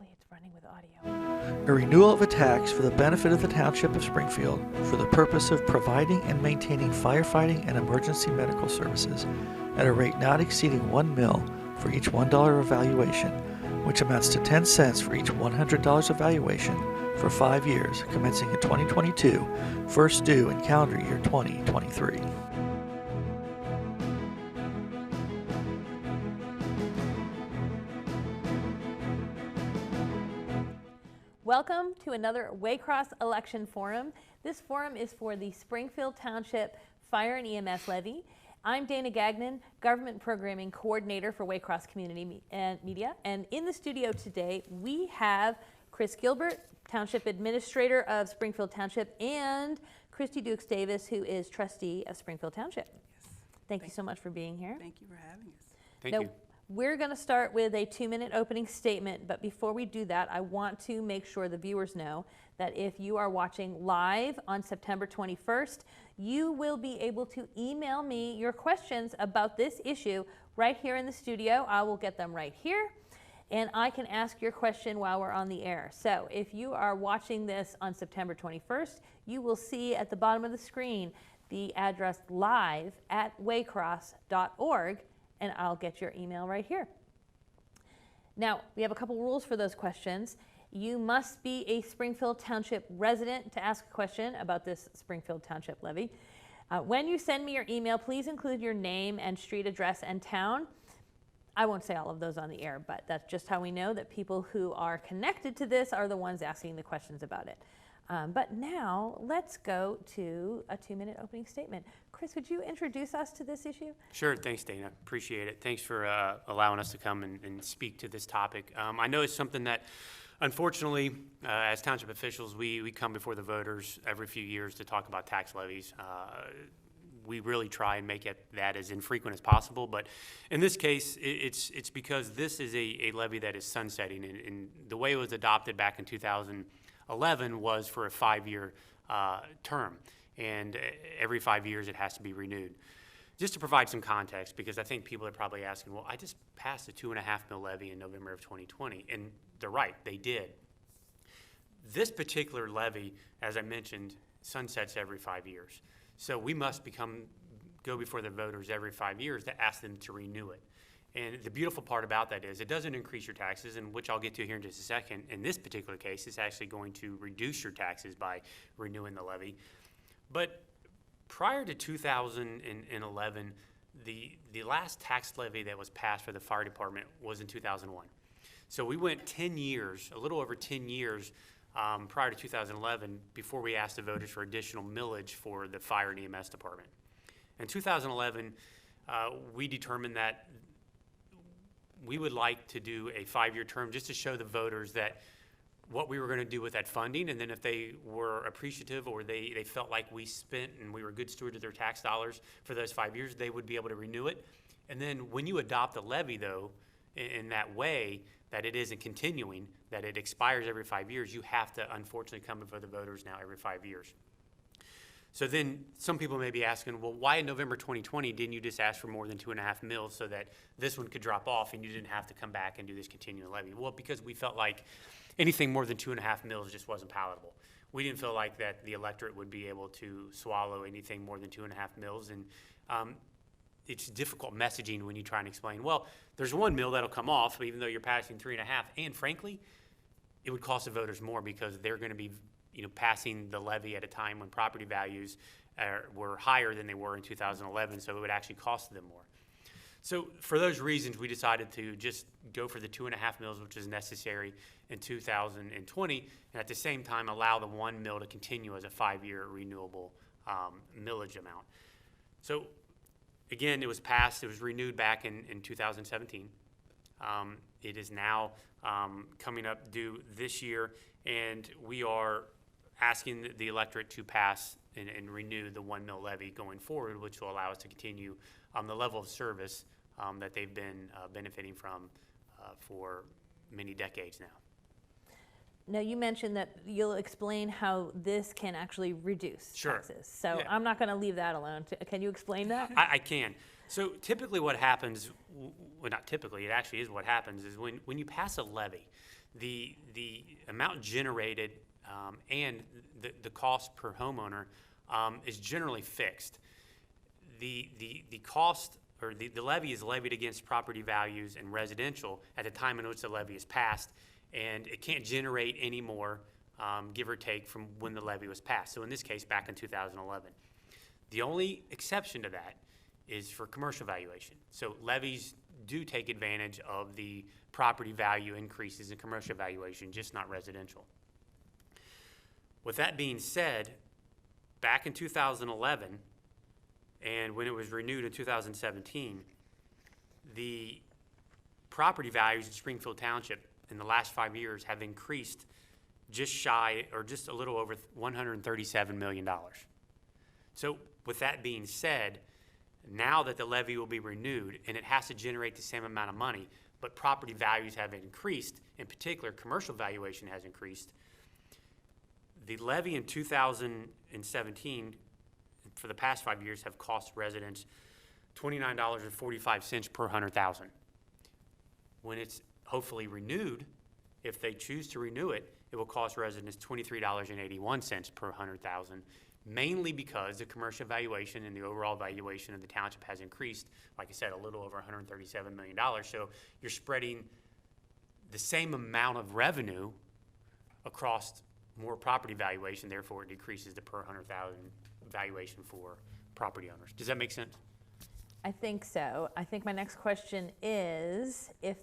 Hopefully it's running with audio. A renewal of a tax for the benefit of the Township of Springfield for the purpose of providing and maintaining firefighting and emergency medical services at a rate not exceeding 1 mil for each $1 evaluation, which amounts to 10 cents for each $100 evaluation for 5 years, commencing in 2022, first due in calendar year 2023. Welcome to another Waycross election forum. This forum is for the Springfield Township Fire and EMS Levy. I'm Dana Gagnon, Government Programming Coordinator for Waycross Community Media. And in the studio today, we have Chris Gilbert, Township Administrator of Springfield Township, and Christy Dukes Davis, who is Trustee of Springfield Township. Yes. Thank you so much for being here. Thank you for having us. Thank you. We're going to start with a 2-minute opening statement, but before we do that, I want to make sure the viewers know that if you are watching live on September 21st, you will be able to email me your questions about this issue right here in the studio. I will get them right here, and I can ask your question while we're on the air. So if you are watching this on September 21st, you will see at the bottom of the screen the address live@waycross.org, and I'll get your email right here. Now, we have a couple rules for those questions. You must be a Springfield Township resident to ask a question about this Springfield Township levy. When you send me your email, please include your name and street address and town. I won't say all of those on the air, but that's just how we know that people who are connected to this are the ones asking the questions about it. But now let's go to a 2-minute opening statement. Chris, would you introduce us to this issue? Sure, thanks Dana, appreciate it. Thanks for allowing us to come and speak to this topic. I know it's something that unfortunately, as township officials, we come before the voters every few years to talk about tax levies. We really try and make that as infrequent as possible, but in this case, it's because this is a levy that is sunsetting, and the way it was adopted back in 2011 was for a 5-year term, and every 5 years it has to be renewed. Just to provide some context, because I think people are probably asking, well, I just passed a $2.5 mil levy in November of 2020, and they're right, they did. This particular levy, as I mentioned, sunsets every 5 years. So we must go before the voters every 5 years to ask them to renew it. And the beautiful part about that is it doesn't increase your taxes, and which I'll get to here in just a second. In this particular case, it's actually going to reduce your taxes by renewing the levy. But prior to 2011, the last tax levy that was passed for the fire department was in 2001. So we went 10 years, a little over 10 years prior to 2011 before we asked the voters for additional millage for the fire and EMS department. In 2011, we determined that we would like to do a 5-year term just to show the voters that what we were going to do with that funding, and then if they were appreciative or they felt like we spent and we were good stewards of their tax dollars for those 5 years, they would be able to renew it. And then when you adopt a levy, though, in that way, that it isn't continuing, that it expires every 5 years, you have to unfortunately come before the voters now every 5 years. So then some people may be asking, well, why in November 2020 didn't you just ask for more than 2.5 mils so that this one could drop off and you didn't have to come back and do this continuing levy? Well, because we felt like anything more than 2.5 mils just wasn't palatable. We didn't feel like that the electorate would be able to swallow anything more than 2.5 mils. And it's difficult messaging when you try and explain, well, there's 1 mil that'll come off, even though you're passing 3.5. And frankly, it would cost the voters more because they're going to be passing the levy at a time when property values were higher than they were in 2011, so it would actually cost them more. So for those reasons, we decided to just go for the 2.5 mils, which is necessary in 2020, and at the same time allow the 1 mil to continue as a 5-year renewable millage amount. So again, it was passed, it was renewed back in 2017. It is now coming up due this year, and we are asking the electorate to pass and renew the 1 mil levy going forward, which will allow us to continue the level of service that they've been benefiting from for many decades now. Now, you mentioned that you'll explain how this can actually reduce taxes. So Yeah. I'm not going to leave that alone. Can you explain that? I can. So typically what happens, well, not typically, it actually is what happens, is when you pass a levy, the amount generated and the cost per homeowner is generally fixed. The cost or the levy is levied against property values and residential at the time in which the levy is passed, and it can't generate any more, give or take, from when the levy was passed. So in this case, back in 2011. The only exception to that is for commercial valuation. So levies do take advantage of the property value increases in commercial valuation, just not residential. With that being said, back in 2011, and when it was renewed in 2017, the property values in Springfield Township in the last 5 years have increased just shy, or just a little over $137 million. So with that being said, now that the levy will be renewed and it has to generate the same amount of money, but property values have increased, in particular commercial valuation has increased, the levy in 2017 for the past 5 years have cost residents $29.45 per 100,000. When it's hopefully renewed, if they choose to renew it, it will cost residents $23.81 per 100,000, mainly because the commercial valuation and the overall valuation of the township has increased, like I said, a little over $137 million. So you're spreading the same amount of revenue across more property valuation, therefore it decreases the per 100,000 valuation for property owners. Does that make sense? I think so. I think my next question is, if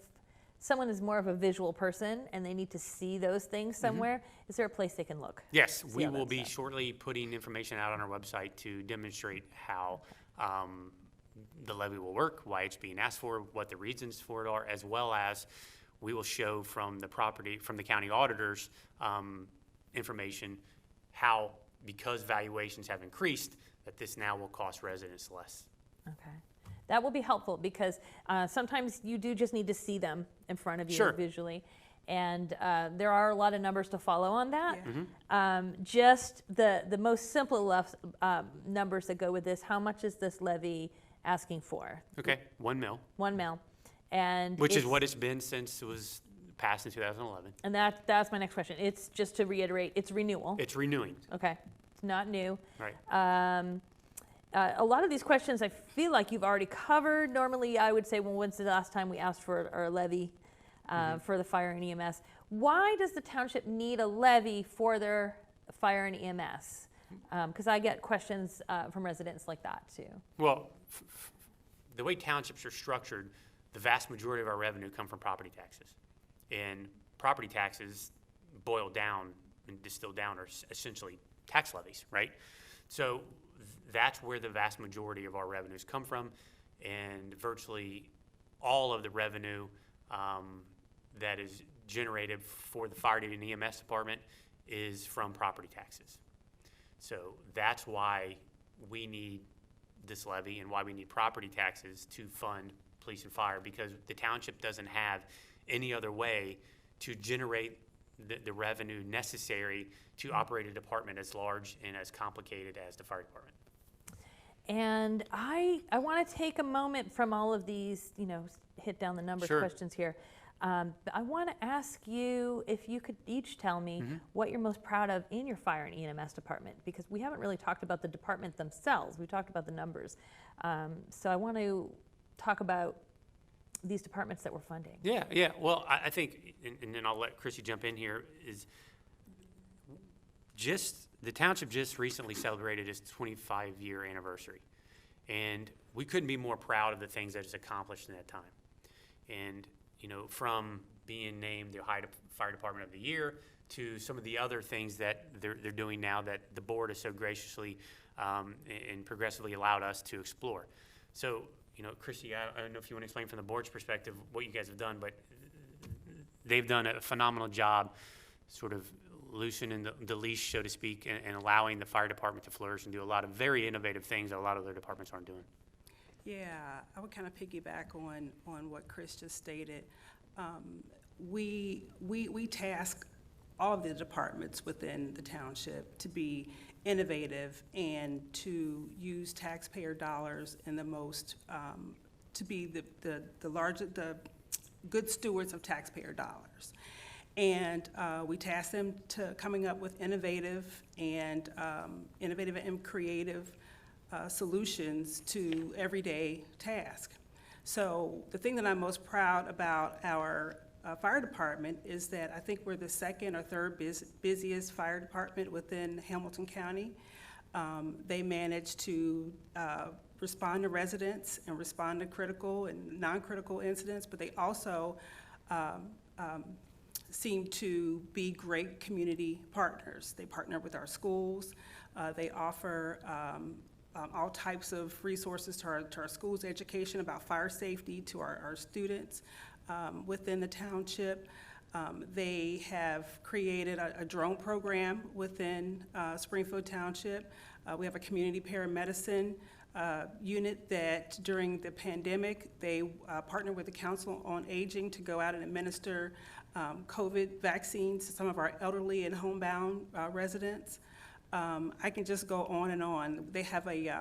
someone is more of a visual person and they need to see those things somewhere, is there a place they can look? Yes, we all will that be stuff? shortly putting information out on our website to demonstrate how the levy will work, why it's being asked for, what the reasons for it are, as well as we will show from the county auditors information how, because valuations have increased, that this now will cost residents less. Okay. That will be helpful because sometimes you do just need to see them in front of you Sure. visually. And there are a lot of numbers to follow on that. Yeah. Just the most simple numbers that go with this, how much is this levy asking for? Okay, 1 mil, 1 mil. And which is it's- what it's been since it was passed in 2011. And that's my next question. It's just to reiterate, it's renewal. It's renewing, Okay, it's not new. right? A lot of these questions I feel like you've already covered. Normally, I would say, well, when's the last time we asked for our levy for the fire and EMS? Why does the township need a levy for their fire and EMS? Because I get questions from residents like that too. Well, the way townships are structured, the vast majority of our revenue come from property taxes. And property taxes boiled down and distilled down are essentially tax levies, right? So that's where the vast majority of our revenues come from, and virtually all of the revenue that is generated for the fire and EMS department is from property taxes. So that's why we need this levy and why we need property taxes to fund police and fire, because the township doesn't have any other way to generate the revenue necessary to operate a department as large and as complicated as the fire department. And I want to take a moment from all of these, hit down the numbers Sure. questions here. But I want to ask you if you could each tell me what you're most proud of in your fire and EMS department, because we haven't really talked about the department themselves. We talked about the numbers. So I want to talk about these departments that we're funding. Yeah. Well, I think, and then I'll let Chrissy jump in here, is the township just recently celebrated its 25-year anniversary. And we couldn't be more proud of the things that it's accomplished in that time. And, from being named the Ohio Fire Department of the Year to some of the other things that they're doing now that the board has so graciously and progressively allowed us to explore. So, Chrissy, I don't know if you want to explain from the board's perspective what you guys have done, but they've done a phenomenal job sort of loosening the leash, so to speak, and allowing the fire department to flourish and do a lot of very innovative things that a lot of other departments aren't doing. Yeah, I would kind of piggyback on what Chris just stated. We task all of the departments within the township to be innovative and to use taxpayer dollars in the most, to be the good stewards of taxpayer dollars. And we tasked them to coming up with innovative and creative solutions to everyday tasks. So the thing that I'm most proud about our fire department is that I think we're the second or third busiest fire department within Hamilton County. They manage to respond to residents and respond to critical and non-critical incidents, but they also seem to be great community partners. They partner with our schools. They offer all types of resources to our schools, education about fire safety to our students within the township. They have created a drone program within Springfield Township. We have a community paramedicine unit that during the pandemic, they partnered with the Council on Aging to go out and administer COVID vaccines to some of our elderly and homebound residents. I can just go on and on. They have a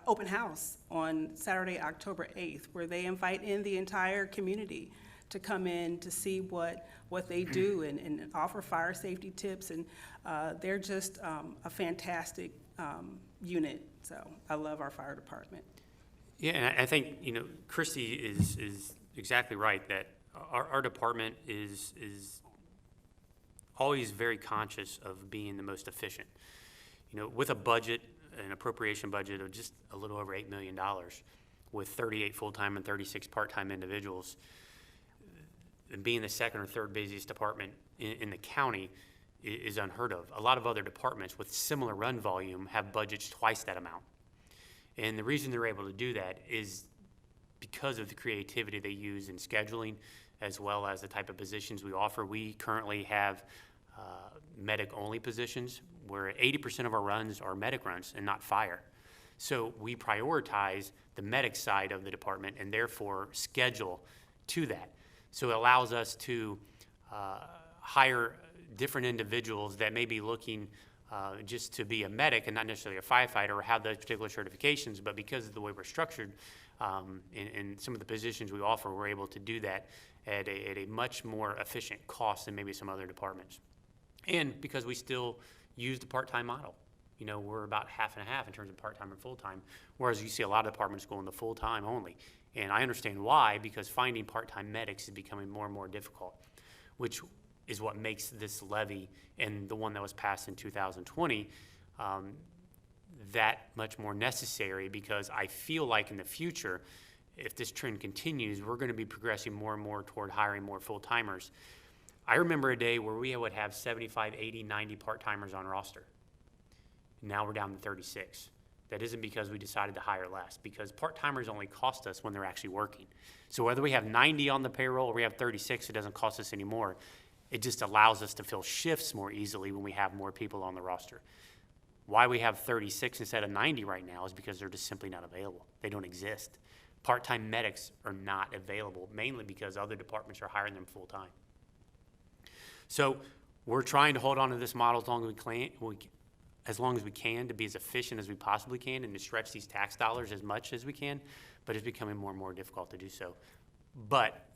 open house on Saturday, October 8th, where they invite in the entire community to come in to see what they do and offer fire safety tips. And they're just a fantastic unit. So I love our fire department. Yeah, and I think, Christy is exactly right, that our department is always very conscious of being the most efficient. With a budget, an appropriation budget of just a little over $8 million, with 38 full-time and 36 part-time individuals, and being the second or third busiest department in the county is unheard of. A lot of other departments with similar run volume have budgets twice that amount. And the reason they're able to do that is because of the creativity they use in scheduling, as well as the type of positions we offer. We currently have medic-only positions where 80% of our runs are medic runs and not fire. So we prioritize the medic side of the department and therefore schedule to that. So it allows us to hire different individuals that may be looking just to be a medic and not necessarily a firefighter or have those particular certifications, but because of the way we're structured and some of the positions we offer, we're able to do that at a much more efficient cost than maybe some other departments. And because we still use the part-time model. We're about half and half in terms of part-time and full-time, whereas you see a lot of departments going to full-time only. And I understand why, because finding part-time medics is becoming more and more difficult, which is what makes this levy and the one that was passed in 2020 that much more necessary, because I feel like in the future, if this trend continues, we're going to be progressing more and more toward hiring more full-timers. I remember a day where we would have 75, 80, 90 part-timers on roster. Now we're down to 36. That isn't because we decided to hire less, because part-timers only cost us when they're actually working. So whether we have 90 on the payroll or we have 36, it doesn't cost us anymore. It just allows us to fill shifts more easily when we have more people on the roster. Why we have 36 instead of 90 right now is because they're just simply not available. They don't exist. Part-time medics are not available, mainly because other departments are hiring them full-time. So we're trying to hold on to this model as long as we can to be as efficient as we possibly can and to stretch these tax dollars as much as we can, but it's becoming more and more difficult to do so. But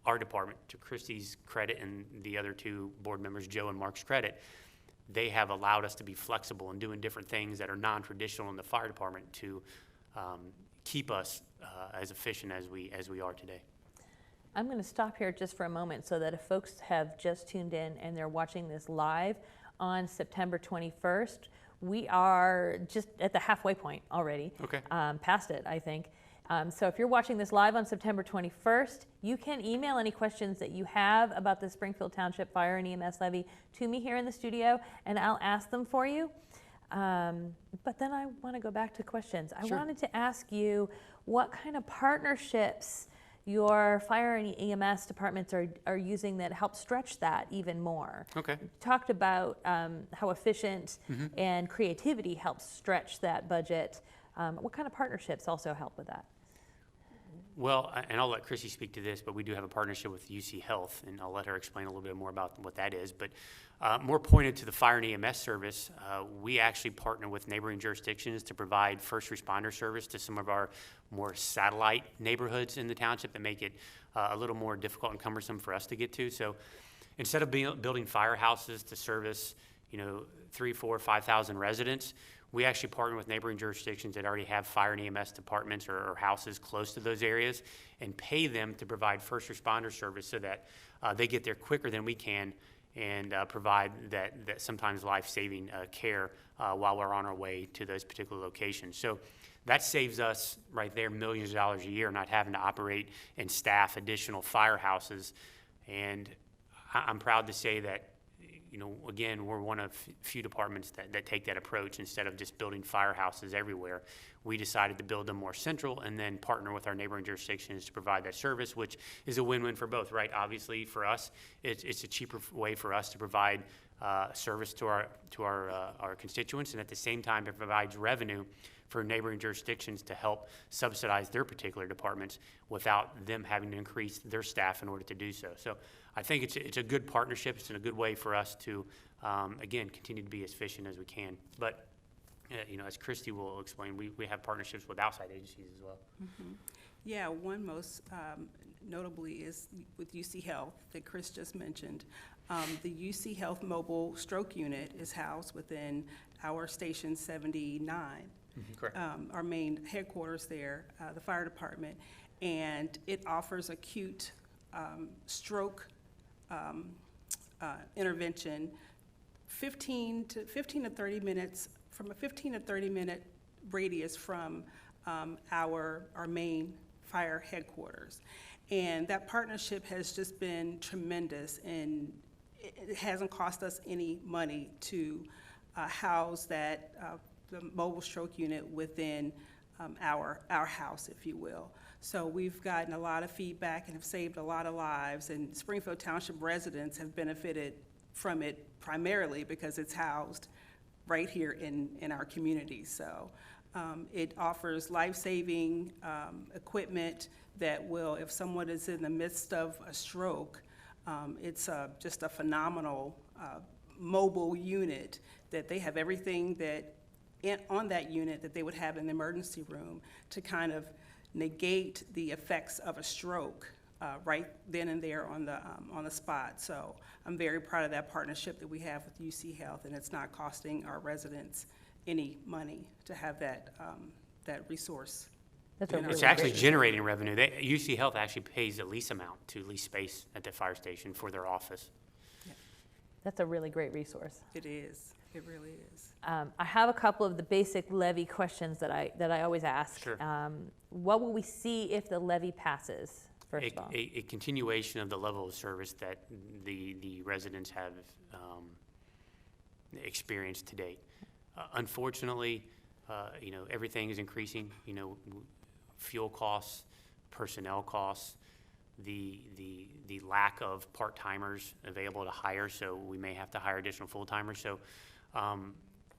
our department, to Christy's credit and the other two board members, Joe and Mark's credit, they have allowed us to be flexible and doing different things that are non-traditional in the fire department to keep us as efficient as we are today. I'm going to stop here just for a moment so that if folks have just tuned in and they're watching this live on September 21st, we are just at the halfway point already. Okay. Past it, I think. So if you're watching this live on September 21st, you can email any questions that you have about the Springfield Township Fire and EMS Levy to me here in the studio, and I'll ask them for you. But then I want to go back to questions. I wanted to ask you what kind of partnerships your fire and EMS departments are using that help stretch that even more. Okay. You talked about how efficient and creativity helps stretch that budget. What kind of partnerships also help with that? Well, and I'll let Chrissy speak to this, but we do have a partnership with UC Health, and I'll let her explain a little bit more about what that is. But more pointed to the fire and EMS service, we actually partner with neighboring jurisdictions to provide first responder service to some of our more satellite neighborhoods in the township that make it a little more difficult and cumbersome for us to get to. So instead of building firehouses to service, 3,000, 4,000, 5,000 residents, we actually partner with neighboring jurisdictions that already have fire and EMS departments or houses close to those areas and pay them to provide first responder service so that they get there quicker than we can and provide that sometimes life-saving care while we're on our way to those particular locations. So that saves us right there millions of dollars a year, not having to operate and staff additional firehouses. And I'm proud to say that, again, we're one of few departments that take that approach. Instead of just building firehouses everywhere, we decided to build them more central and then partner with our neighboring jurisdictions to provide that service, which is a win-win for both, right? Obviously, for us, it's a cheaper way for us to provide service to our constituents, and at the same time, it provides revenue for neighboring jurisdictions to help subsidize their particular departments without them having to increase their staff in order to do so. So I think it's a good partnership. It's a good way for us to, again, continue to be as efficient as we can. But, as Christy will explain, we have partnerships with outside agencies as well. Mm-hmm. Yeah, one most notably is with UC Health that Chris just mentioned. The UC Health Mobile Stroke Unit is housed within our Station 79. Mm-hmm, correct. Our main headquarters there, the fire department, and it offers acute stroke intervention 15 to 30 minutes, from a 15 to 30 minute radius from our main fire headquarters. And that partnership has just been tremendous, and it hasn't cost us any money to house that the mobile stroke unit within our house, if you will. So we've gotten a lot of feedback and have saved a lot of lives, and Springfield Township residents have benefited from it primarily because it's housed right here in our community. So it offers life-saving equipment that will, if someone is in the midst of a stroke, it's just a phenomenal mobile unit that they have everything that on that unit that they would have in the emergency room to kind of negate the effects of a stroke right then and there on the spot. So I'm very proud of that partnership that we have with UC Health, and it's not costing our residents any money to have that resource. It's actually generating revenue. UC Health actually pays a lease amount to lease space at the fire station for their office. Yeah. That's a really great resource. It is. It really is. I have a couple of the basic levy questions that I always ask. Sure. What will we see if the levy passes, first of all? A continuation of the level of service that the residents have experienced to date. Unfortunately, everything is increasing. Fuel costs, personnel costs, the lack of part-timers available to hire, so we may have to hire additional full-timers. So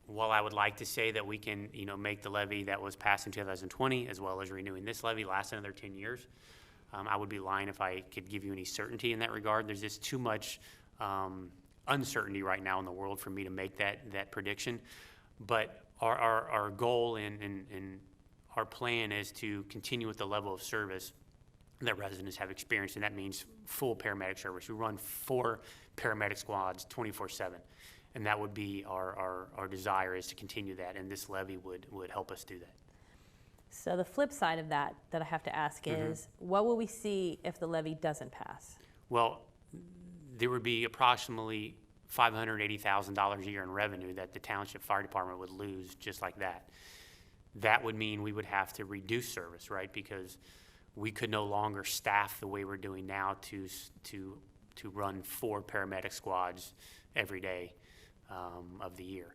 while I would like to say that we can, make the levy that was passed in 2020 as well as renewing this levy last another 10 years, I would be lying if I could give you any certainty in that regard. There's just too much uncertainty right now in the world for me to make that prediction. But our goal and our plan is to continue with the level of service that residents have experienced, and that means full paramedic service. We run 4 paramedic squads 24/7, and that would be our desire, is to continue that, and this levy would help us do that. So the flip side of that I have to ask is, what will we see if the levy doesn't pass? Well, there would be approximately $580,000 a year in revenue that the Township Fire Department would lose just like that. That would mean we would have to reduce service, right? Because we could no longer staff the way we're doing now to run 4 paramedic squads every day of the year.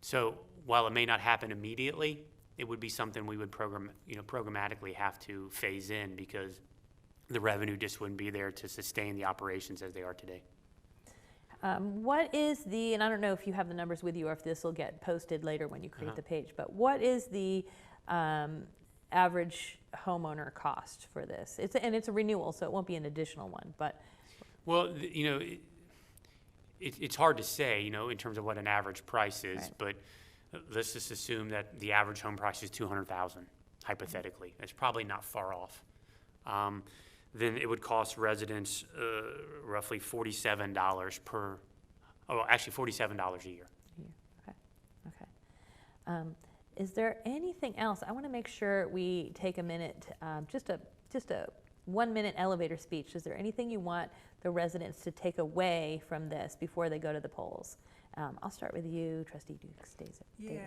So while it may not happen immediately, it would be something we would programmatically have to phase in, because the revenue just wouldn't be there to sustain the operations as they are today. What is and I don't know if you have the numbers with you or if this will get posted later when you create the page, but what is the average homeowner cost for this? It's a renewal, so it won't be an additional one, but. Well, it's hard to say, in terms of what an average price is, Right. but let's just assume that the average home price is $200,000, hypothetically. It's probably not far off. Then it would cost residents roughly $47 $47 a year. Okay. Is there anything else? I want to make sure we take a minute, just a 1-minute elevator speech. Is there anything you want the residents to take away from this before they go to the polls? I'll start with you, Trustee Dukes Davis. Yeah,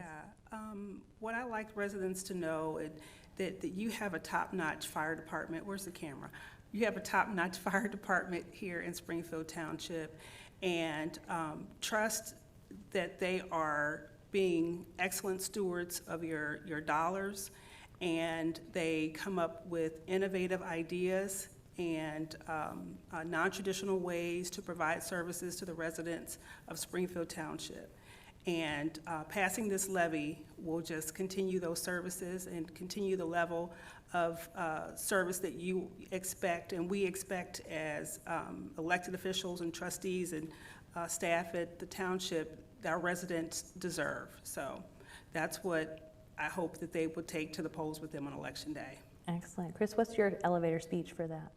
what I like residents to know is that you have a top-notch fire department. Where's the camera? You have a top-notch fire department here in Springfield Township, and trust that they are being excellent stewards of your dollars, and they come up with innovative ideas and non-traditional ways to provide services to the residents of Springfield Township. And passing this levy will just continue those services and continue the level of service that you expect and we expect as elected officials and trustees and staff at the township that our residents deserve. So that's what I hope that they would take to the polls with them on Election Day. Excellent. Chris, what's your elevator speech for that?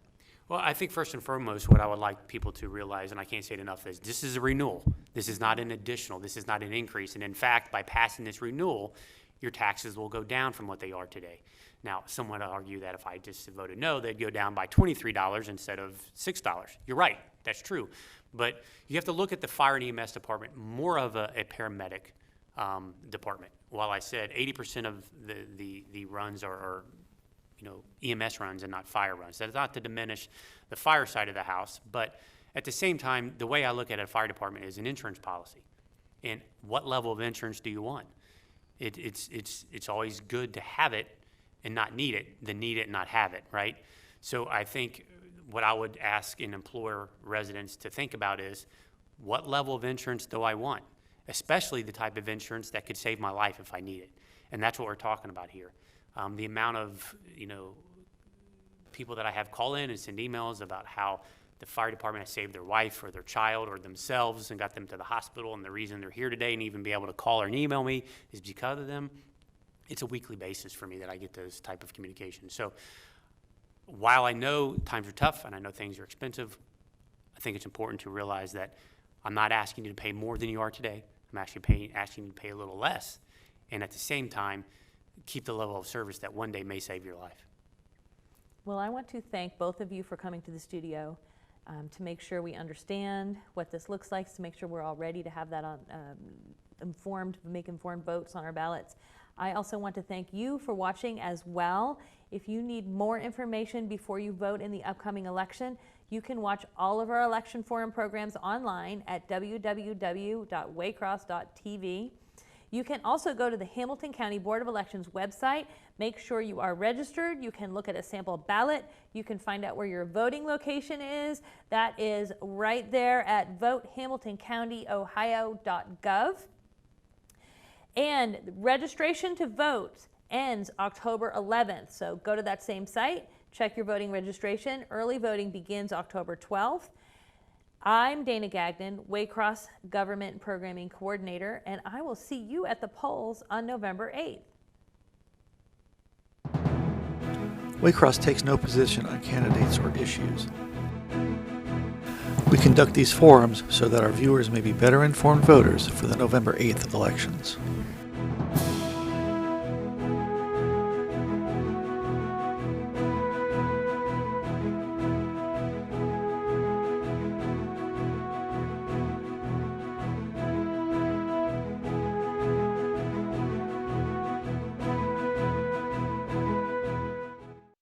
Well, I think first and foremost, what I would like people to realize, and I can't say it enough, is this is a renewal. This is not an additional. This is not an increase. And in fact, by passing this renewal, your taxes will go down from what they are today. Now, someone would argue that if I just voted no, they'd go down by $23 instead of $6. You're right. That's true. But you have to look at the fire and EMS department more of a paramedic department. While I said 80% of the runs are EMS runs and not fire runs. That's not to diminish the fire side of the house, but at the same time, the way I look at a fire department is an insurance policy. And what level of insurance do you want? It's always good to have it and not need it than need it and not have it, right? So I think what I would ask and implore residents to think about is, what level of insurance do I want? Especially the type of insurance that could save my life if I need it. And that's what we're talking about here. The amount of, people that I have call in and send emails about how the fire department has saved their wife or their child or themselves and got them to the hospital, and the reason they're here today and even be able to call or email me is because of them. It's a weekly basis for me that I get those type of communications. So while I know times are tough and I know things are expensive, I think it's important to realize that I'm not asking you to pay more than you are today. I'm actually asking you to pay a little less, and at the same time, keep the level of service that one day may save your life. Well, I want to thank both of you for coming to the studio to make sure we understand what this looks like, to make sure we're all ready to have that on, make informed votes on our ballots. I also want to thank you for watching as well. If you need more information before you vote in the upcoming election, you can watch all of our election forum programs online at www.waycross.tv. You can also go to the Hamilton County Board of Elections website. Make sure you are registered. You can look at a sample ballot. You can find out where your voting location is. That is right there at votehamiltoncountyohio.gov. And registration to vote ends October 11th. So go to that same site, check your voting registration. Early voting begins October 12th. I'm Dana Gagnon, Waycross Government Programming Coordinator, and I will see you at the polls on November 8th. Waycross takes no position on candidates or issues. We conduct these forums so that our viewers may be better informed voters for the November 8th elections.